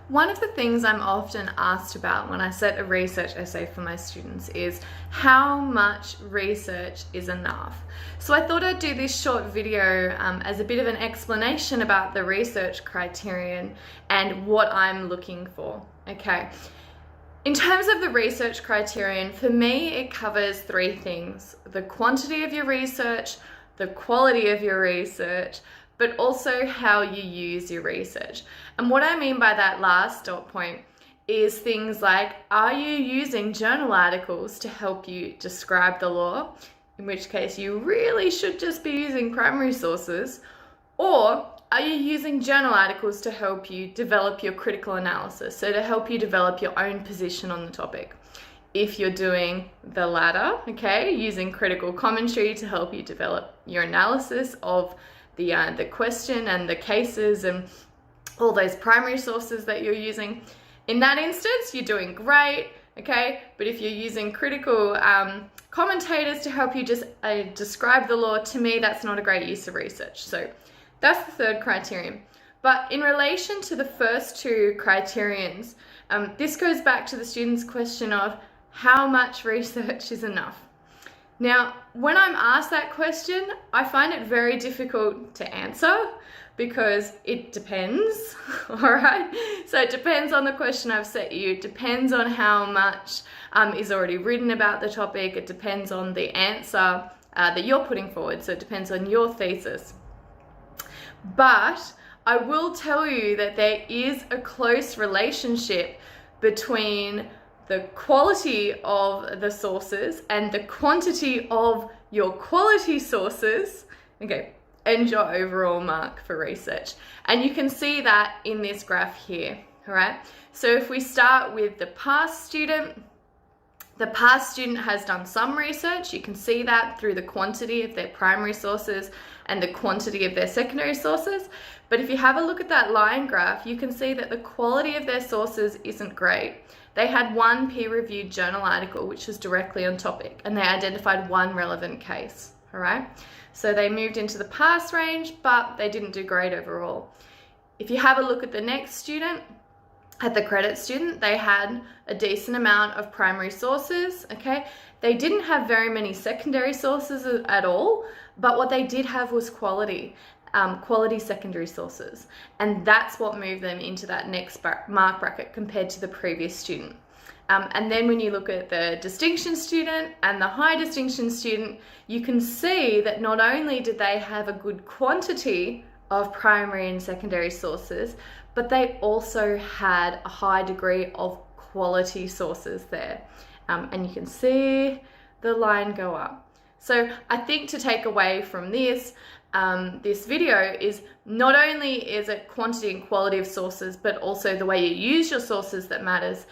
One of the things I'm often asked about when I set a research essay for my students is how much research is enough. So I thought I'd do this short video as a bit of an explanation about the research criterion and what I'm looking for. Okay. In terms of the research criterion, for me, it covers three things: the quantity of your research, the quality of your research, but also how you use your research. And what I mean by that last dot point is things like, are you using journal articles to help you describe the law? In which case you really should just be using primary sources. Or are you using journal articles to help you develop your critical analysis? So to help you develop your own position on the topic. If you're doing the latter, okay, using critical commentary to help you develop your analysis of the question and the cases and all those primary sources that you're using, in that instance, you're doing great, okay? But if you're using critical commentators to help you just describe the law, to me, that's not a great use of research. So that's the third criterion. But in relation to the first two criterions, this goes back to the student's question of how much research is enough. Now, when I'm asked that question, I find it very difficult to answer because it depends, all right? So it depends on the question I've set you. It depends on how much is already written about the topic. It depends on the answer that you're putting forward. So it depends on your thesis. But I will tell you that there is a close relationship between the quality of the sources and the quantity of your quality sources, okay, and your overall mark for research. And you can see that in this graph here, all right? So if we start with the past student has done some research. You can see that through the quantity of their primary sources and the quantity of their secondary sources. But if you have a look at that line graph, you can see that the quality of their sources isn't great. They had one peer-reviewed journal article which was directly on topic, and they identified one relevant case, all right? So they moved into the pass range, but they didn't do great overall. If you have a look at the next student, at the credit student, they had a decent amount of primary sources, okay? They didn't have very many secondary sources at all, but what they did have was quality secondary sources. And that's what moved them into that next mark bracket compared to the previous student. And then when you look at the distinction student and the high distinction student, you can see that not only did they have a good quantity of primary and secondary sources, but they also had a high degree of quality sources there. And you can see the line go up. So I think to take away from this video is not only is it quantity and quality of sources, but also the way you use your sources that matters.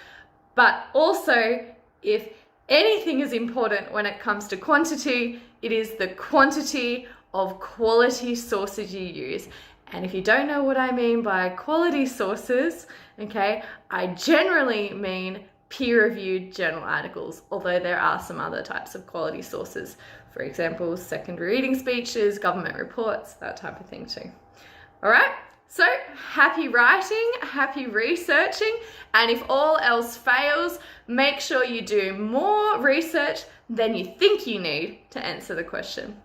But also, if anything is important when it comes to quantity, it is the quantity of quality sources you use. And if you don't know what I mean by quality sources, okay, I generally mean peer-reviewed journal articles, although there are some other types of quality sources. For example, secondary reading speeches, government reports, that type of thing too. All right, so happy writing, happy researching, and if all else fails, make sure you do more research than you think you need to answer the question.